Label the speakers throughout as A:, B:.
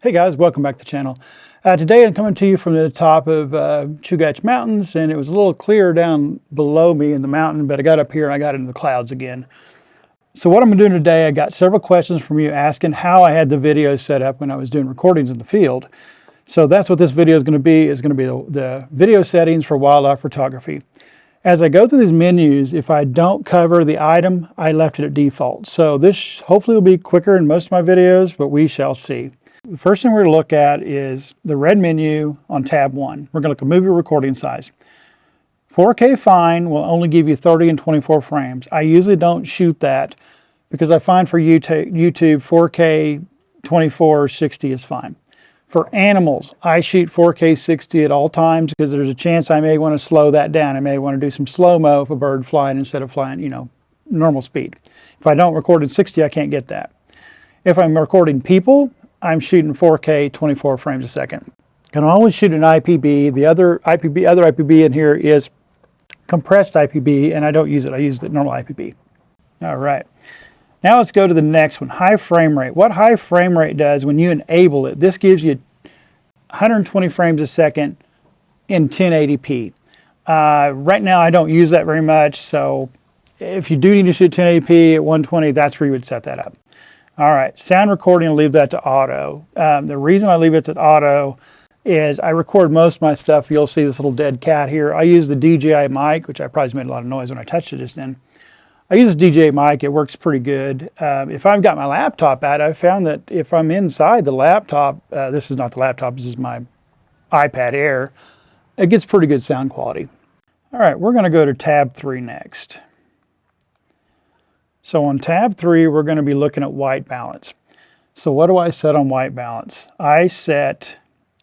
A: Hey guys, welcome back to the channel. Today I'm coming to you from the top of Chugach Mountains, and it was a little clearer down below me in the mountain, but I got up here and I got into the clouds again. So what I'm doing today, I got several questions from you asking how I had the video set up when I was doing recordings in the field. So that's what this video is going to be, the video settings for wildlife photography. As I go through these menus, if I don't cover the item, I left it at default. So this hopefully will be quicker in most of my videos, but we shall see. The first thing we're going to look at is the red menu on tab 1. We're going to look at movie recording size. 4K fine will only give you 30 and 24 frames. I usually don't shoot that because I find for YouTube 4K 24 60 is fine. For animals, I shoot 4K 60 at all times because there's a chance I may want to slow that down. I may want to do some slow-mo if a bird flying instead of flying, normal speed. If I don't record in 60, I can't get that. If I'm recording people, I'm shooting 4K 24 frames a second. Can always shoot an IPB. The other IPB in here is compressed IPB, and I don't use it. I use the normal IPB. All right. Now let's go to the next one, high frame rate. What high frame rate does when you enable it, this gives you 120 frames a second in 1080p. Right now I don't use that very much, so if you do need to shoot 1080p at 120, that's where you would set that up. All right, sound recording, I'll leave that to auto. The reason I leave it to auto is I record most of my stuff. You'll see this little dead cat here. I use the DJI mic, which I probably made a lot of noise when I touched it just then. I use the DJI mic, it works pretty good. If I've got my laptop out, I've found that if I'm inside the laptop, this is not the laptop, this is my iPad Air, it gets pretty good sound quality. All right, we're gonna go to tab 3 next. So on tab 3, we're going to be looking at white balance. So what do I set on white balance? I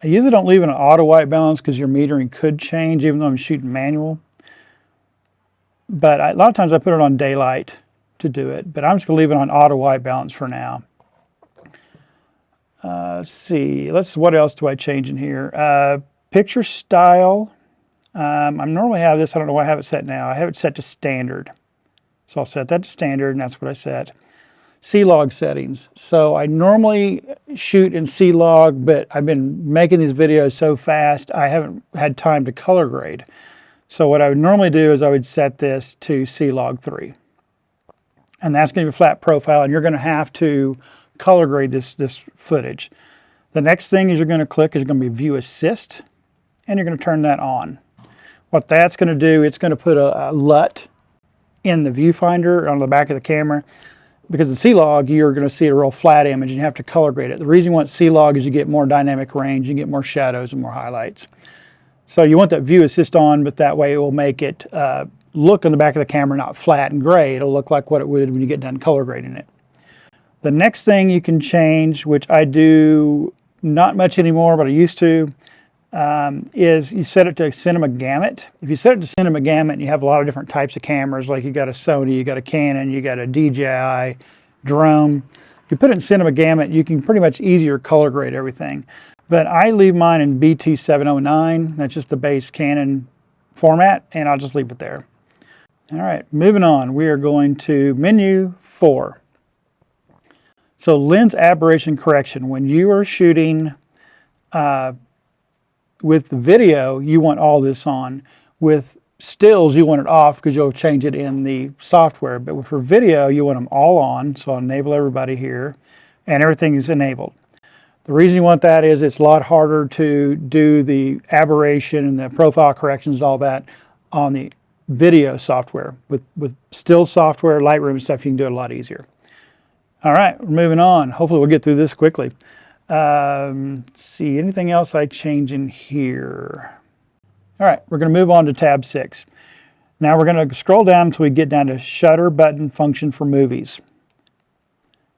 A: usually don't leave it on auto white balance because your metering could change even though I'm shooting manual. But a lot of times I put it on daylight to do it, but I'm just going to leave it on auto white balance for now. Let's see, what else do I change in here? Picture style. I normally have this, I don't know why I have it set now. I have it set to standard. So I'll set that to standard, and that's what I set. C-Log settings. So I normally shoot in C-Log, but I've been making these videos so fast, I haven't had time to color grade. So what I would normally do is I would set this to C-Log 3. And that's going to be a flat profile, and you're going to have to color grade this footage. The next thing is you're going to click is going to be View Assist, and you're going to turn that on. What that's going to do, it's going to put a LUT in the viewfinder on the back of the camera, because in C-Log you're going to see a real flat image and you have to color grade it. The reason you want C-Log is you get more dynamic range, you get more shadows and more highlights. So you want that View Assist on, but that way it will make it look on the back of the camera not flat and gray. It'll look like what it would when you get done color grading it. The next thing you can change, which I do not much anymore, but I used to, is you set it to Cinema Gamut. If you set it to Cinema Gamut, you have a lot of different types of cameras, like you got a Sony, you got a Canon, you got a DJI drone. If you put it in Cinema Gamut, you can pretty much easier color grade everything. But I leave mine in BT709. That's just the base Canon format, and I'll just leave it there. All right, moving on. We are going to menu 4. So lens aberration correction. When you are shooting with the video, you want all this on. With stills, you want it off because you'll change it in the software. But for video, you want them all on. So I'll enable everybody here, and everything is enabled. The reason you want that is it's a lot harder to do the aberration and the profile corrections, all that, on the video software. With still software, Lightroom and stuff, you can do it a lot easier. All right, we're moving on. Hopefully we'll get through this quickly. Let's see, anything else I change in here? All right, we're going to move on to tab 6. Now we're going to scroll down until we get down to shutter button function for movies.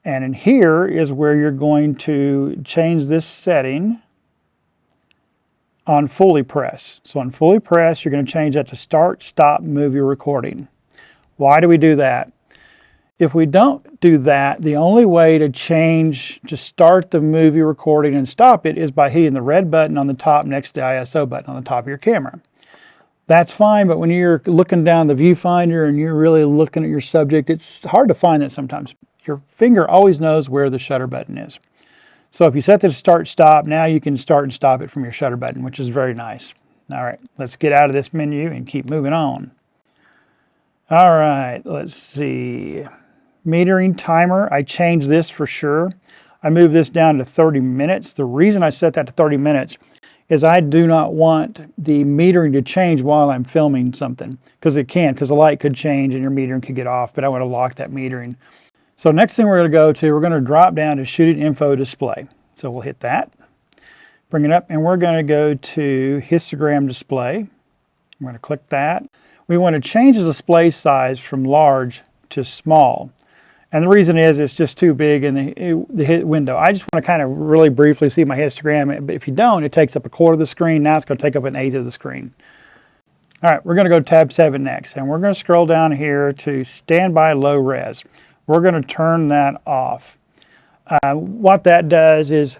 A: And in here is where you're going to change this setting on fully press. So on fully press, you're going to change that to start, stop movie recording. Why do we do that? If we don't do that, the only way to start the movie recording and stop it is by hitting the red button on the top next to the ISO button on the top of your camera. That's fine, but when you're looking down the viewfinder and you're really looking at your subject, it's hard to find that sometimes. Your finger always knows where the shutter button is. So if you set this start stop, now you can start and stop it from your shutter button, which is very nice. All right, let's get out of this menu and keep moving on. All right, let's see. Metering timer, I changed this for sure. I moved this down to 30 minutes. The reason I set that to 30 minutes is I do not want the metering to change while I'm filming something, because it can, because the light could change and your metering could get off, but I want to lock that metering. So next thing we're going to go to, we're going to drop down to shooting info display. So we'll hit that, bring it up, and we're going to go to histogram display. I'm going to click that. We want to change the display size from large to small. And the reason is it's just too big in the hit window. I just want to kind of really briefly see my histogram, but if you don't, it takes up a quarter of the screen. Now it's going to take up an eighth of the screen. All right, we're going to go to tab 7 next, and we're going to scroll down here to standby low res. We're going to turn that off. What that does is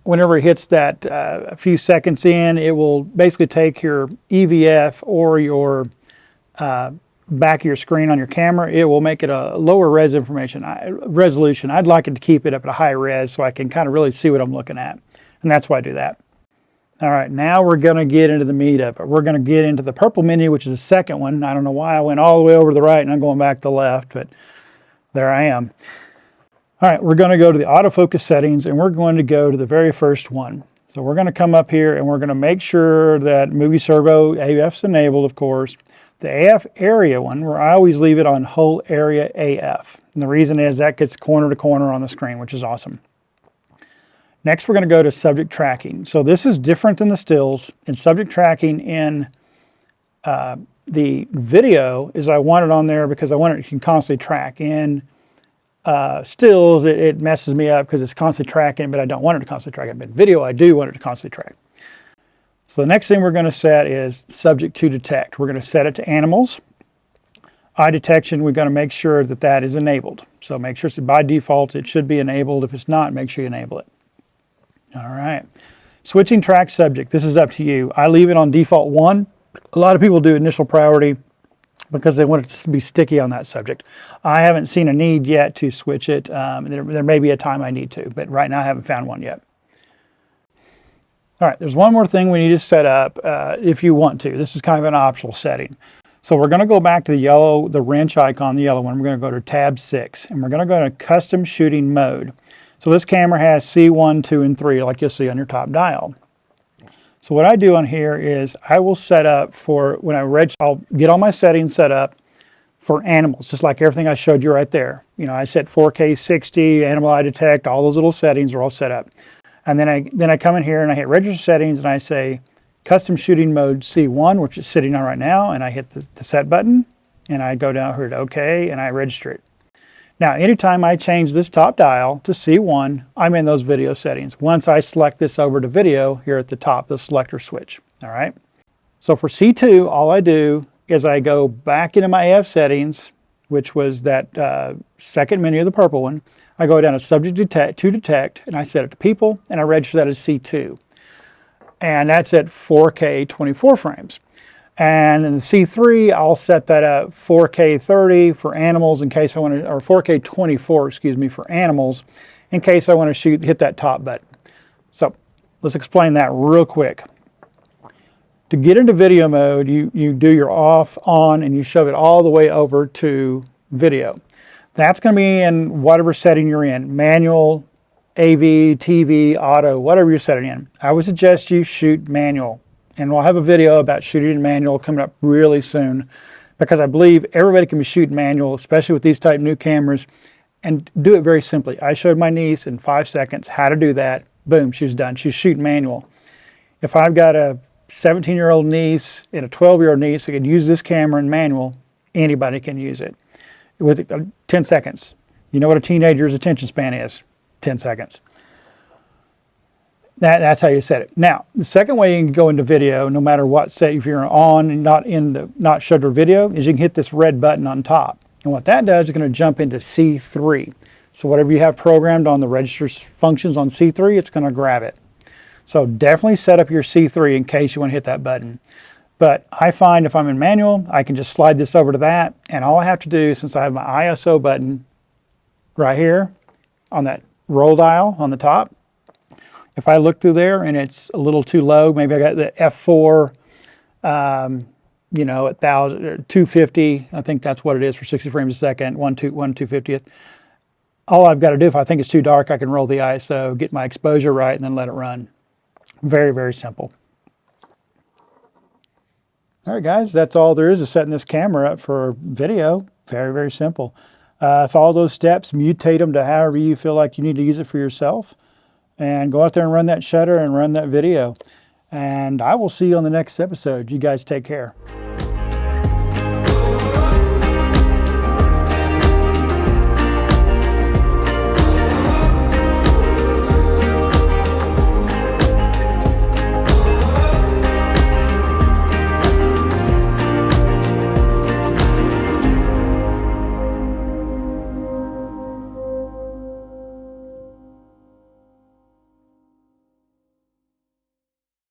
A: whenever it hits that a few seconds in, it will basically take your EVF or your back of your screen on your camera. It will make it a lower resolution. I'd like it to keep it up at a high res so I can kind of really see what I'm looking at. And that's why I do that. All right, now we're going to get into the meat of it. We're going to get into the purple menu, which is the second one. I don't know why I went all the way over to the right and I'm going back to the left, but there I am. All right, we're going to go to the autofocus settings and we're going to go to the very first one. So we're going to come up here and we're going to make sure that Movie Servo AF's enabled, of course. The AF area one, where I always leave it on whole area AF. And the reason is that gets corner to corner on the screen, which is awesome. Next, we're going to go to subject tracking. So this is different than the stills. In subject tracking in the video is I want it on there because I want it to constantly track. In stills, it messes me up because it's constantly tracking, but I don't want it to constantly track it. But video, I do want it to constantly track. So the next thing we're going to set is subject to detect. We're going to set it to animals. Eye detection, we're going to make sure that that is enabled. So make sure by default it should be enabled. If it's not, make sure you enable it. All right. Switching track subject, this is up to you. I leave it on default 1. A lot of people do initial priority because they want it to be sticky on that subject. I haven't seen a need yet to switch it. There may be a time I need to, but right now I haven't found one yet. All right, there's one more thing we need to set up if you want to. This is kind of an optional setting. So we're going to go back to the wrench icon, the yellow one. We're going to go to tab 6, and we're going to go to custom shooting mode. So this camera has C1, 2, and 3, like you'll see on your top dial. So what I do on here is I will set up for, I'll get all my settings set up for animals, just like everything I showed you right there. You know, I set 4K 60, animal eye detect, all those little settings are all set up. And then I come in here and I hit register settings and I say custom shooting mode C1, which is sitting on right now, and I hit the set button and I go down here to OK and I register it. Now, anytime I change this top dial to C1, I'm in those video settings. Once I select this over to video here at the top, the selector switch. All right. So for C2, all I do is I go back into my AF settings, which was that second menu, the purple one. I go down to subject to detect, and I set it to people, and I register that as C2. And that's at 4K 24 frames. And in the C3, I'll set that up 4K 30 for animals in case I want to, or 4K 24, excuse me, for animals, in case I want to hit that top button. So let's explain that real quick. To get into video mode, you do your off, on, and you shove it all the way over to video. That's going to be in whatever setting you're in, manual, AV, TV, auto, whatever you're setting in. I would suggest you shoot manual. And we'll have a video about shooting in manual coming up really soon, because I believe everybody can be shooting manual, especially with these type new cameras, and do it very simply. I showed my niece in 5 seconds how to do that. Boom, she's done. She's shooting manual. If I've got a 17-year-old niece and a 12-year-old niece that can use this camera in manual, anybody can use it. With 10 seconds. You know what a teenager's attention span is? 10 seconds. That's how you set it. Now, the second way you can go into video, no matter what set, if you're on and not shutter video, is you can hit this red button on top. And what that does is going to jump into C3. So whatever you have programmed on the register functions on C3, it's going to grab it. So definitely set up your C3 in case you want to hit that button. But I find if I'm in manual, I can just slide this over to that, and all I have to do, since I have my ISO button right here on that roll dial on the top, If I look through there and it's a little too low, maybe I got the F4, you know, at 1000 or 250. I think that's what it is for 60 frames a second, 1/250th. All I've got to do, if I think it's too dark, I can roll the ISO, get my exposure right, and then let it run. Very, very simple. All right, guys, that's all there is to setting this camera up for video. Very, very simple. Follow those steps, mutate them to however you feel like you need to use it for yourself, and go out there and run that shutter and run that video. And I will see you on the next episode. You guys take care.